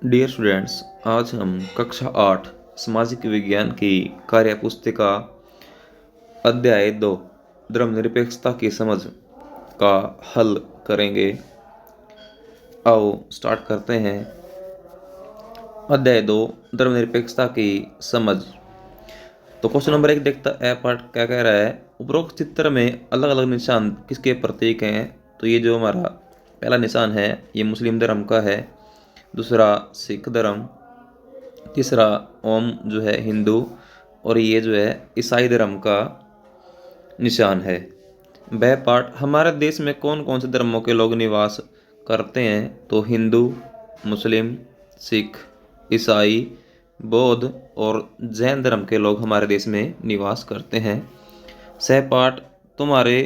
Dear students, आज हम कक्षा 8 सामाजिक विज्ञान की कार्य पुस्तिका अध्याय 2 धर्मनिरपेक्षता की समझ का हल करेंगे। आओ स्टार्ट करते हैं। अध्याय 2 धर्मनिरपेक्षता की समझ। तो क्वेश्चन नंबर 1 देखता है पार्ट क्या कह रहा है। उपरोक्त चित्र में अलग अलग निशान किसके प्रतीक हैं। तो ये जो हमारा पहला निशान है ये मुस्लिम धर्म का है, दूसरा सिख धर्म, तीसरा ओम जो है हिंदू, और ये जो है ईसाई धर्म का निशान है। वह पाठ हमारे देश में कौन कौन से धर्मों के लोग निवास करते हैं। तो हिंदू, मुस्लिम, सिख, ईसाई, बौद्ध और जैन धर्म के लोग हमारे देश में निवास करते हैं। सहपाठ तुम्हारे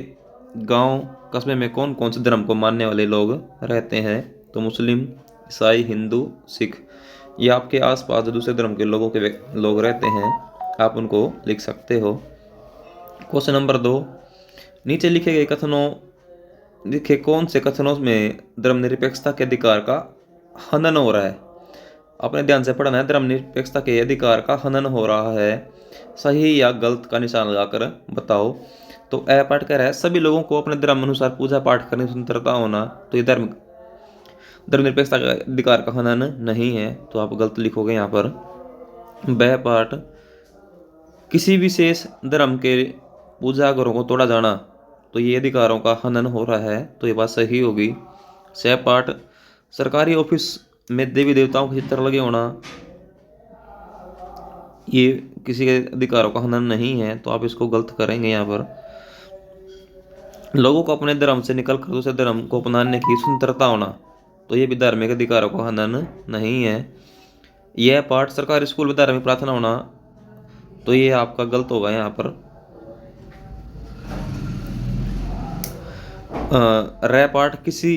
गांव कस्बे में कौन कौन से धर्म को मानने वाले लोग रहते हैं। तो मुस्लिम, ईसाई, हिंदू, सिख। ये आपके आसपास जो दूसरे धर्म के लोगों के लोग रहते हैं, आप उनको लिख सकते हो। क्वेश्चन नंबर 2, नीचे लिखे गए कथनों लिखे कौन से कथनों में धर्मनिरपेक्षता के अधिकार का हनन हो रहा है। अपने ध्यान से पढ़ना है। धर्मनिरपेक्षता के अधिकार का हनन हो रहा है, सही या गलत का निशान लगाकर बताओ। तो ए पाठ कह रहा है सभी लोगों को अपने धर्म अनुसार पूजा पाठ करने की स्वतंत्रता होना। तो ये धर्मनिरपेक्षता का अधिकार का हनन नहीं है, तो आप गलत लिखोगे यहाँ पर। वह पाठ किसी विशेष धर्म के पूजा घरों को तोड़ा जाना, तो ये अधिकारों का हनन हो रहा है, तो ये बात सही होगी। सह पाठ सरकारी ऑफिस में देवी देवताओं के चित्र लगे होना, ये किसी के अधिकारों का हनन नहीं है, तो आप इसको गलत करेंगे यहाँ पर। लोगों को अपने धर्म से निकलकर दूसरे धर्म को अपनाने की स्वतंत्रता होना, तो ये भी धार्मिक अधिकारों का हनन नहीं है। यह पाठ सरकारी स्कूल में धार्मिक प्रार्थना होना, तो ये आपका गलत होगा यहाँ पर। रह पाठ किसी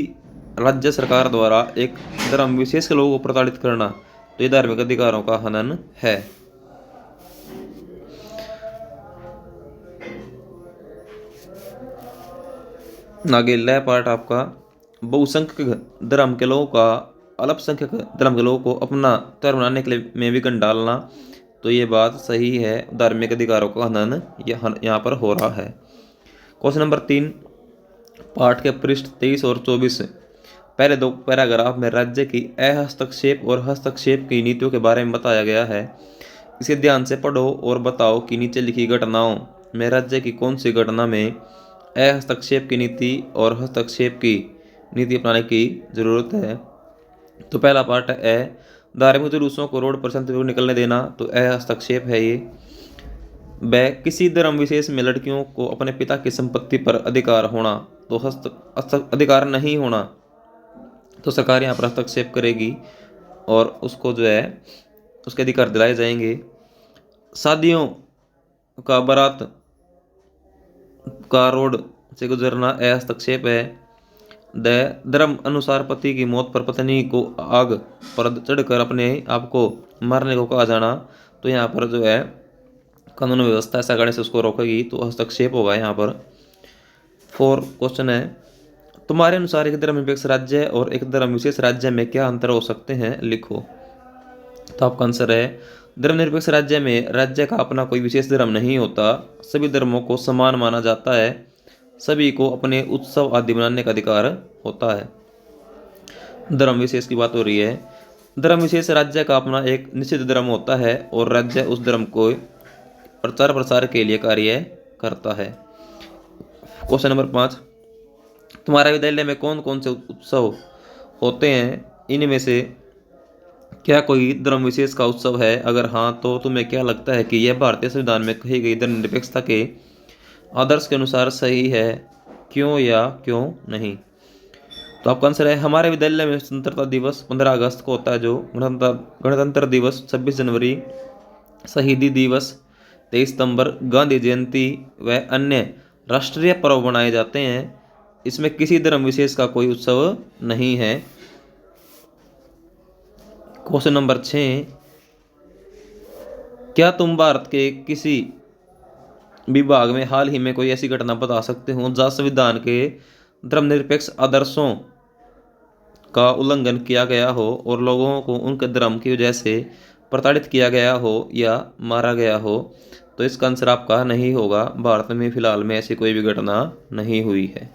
राज्य सरकार द्वारा एक धर्म विशेष के लोगों को प्रताड़ित करना, तो ये धार्मिक अधिकारों का हनन है। आगे लय पाठ आपका बहुसंख्यक धर्म के लोगों का अल्पसंख्यक धर्म के लोगों को अपना धर्म बनाने के लिए में विघ्न डालना, तो ये बात सही है। धार्मिक अधिकारों का हनन यहाँ पर हो रहा है। क्वेश्चन नंबर 3, पाठ के पृष्ठ 23 और 24 पहले दो पैराग्राफ में राज्य की अहस्तक्षेप और हस्तक्षेप की नीतियों के बारे में बताया गया है। इसे ध्यान से पढ़ो और बताओ कि नीचे लिखी घटनाओं में राज्य की कौन सी घटना में हस्तक्षेप की नीति और हस्तक्षेप की नीति अपनाने की जरूरत है। तो पहला पार्ट है धार्मिक जुलूसों को रोड पर शांतिपूर्वक निकलने देना, तो हस्तक्षेप है ये। ब किसी धर्म विशेष में लड़कियों को अपने पिता की संपत्ति पर अधिकार होना, तो अधिकार नहीं होना, तो सरकार यहाँ पर हस्तक्षेप करेगी और उसको जो है उसके अधिकार दिलाए जाएंगे। शादियों का बारात का रोड से गुजरना हस्तक्षेप है। धर्म अनुसार पति की मौत पर पत्नी को आग पर चढ़कर अपने आप को मारने को कहा जाना, तो यहाँ पर जो है कानून व्यवस्था ऐसा करने से उसको रोकेगी, तो हस्तक्षेप होगा यहाँ पर। 4 क्वेश्चन है तुम्हारे अनुसार एक धर्मनिरपेक्ष राज्य और एक धर्म विशेष राज्य में क्या अंतर हो सकते हैं, लिखो। तो आपका आंसर है धर्मनिरपेक्ष राज्य में राज्य का अपना कोई विशेष धर्म नहीं होता, सभी धर्मों को समान माना जाता है, सभी को अपने उत्सव आदि मनाने का अधिकार होता है। धर्म विशेष की बात हो रही है। धर्म विशेष राज्य का अपना एक निश्चित धर्म होता है और राज्य उस धर्म को प्रचार प्रसार के लिए कार्य करता है। क्वेश्चन नंबर 5, तुम्हारे विद्यालय में कौन कौन से उत्सव होते हैं, इनमें से क्या कोई धर्म विशेष का उत्सव है, अगर हाँ तो तुम्हें क्या लगता है कि यह भारतीय संविधान में कही गई धर्मनिरपेक्षता के आदर्श के अनुसार सही है, क्यों या क्यों नहीं। तो आपका आंसर है हमारे विद्यालय में स्वतंत्रता दिवस 15 अगस्त को होता है, जो गणतंत्र दिवस 26 जनवरी, शहीदी दिवस 23 सितंबर, गांधी जयंती व अन्य राष्ट्रीय पर्व मनाए जाते हैं। इसमें किसी धर्म विशेष का कोई उत्सव नहीं है। क्वेश्चन नंबर 6, क्या तुम भारत के किसी विभाग में हाल ही में कोई ऐसी घटना बता सकते हो जहाँ संविधान के धर्मनिरपेक्ष आदर्शों का उल्लंघन किया गया हो और लोगों को उनके धर्म की वजह से प्रताड़ित किया गया हो या मारा गया हो, तो इसका आंसर आपका नहीं होगा। भारत में फिलहाल में ऐसी कोई भी घटना नहीं हुई है।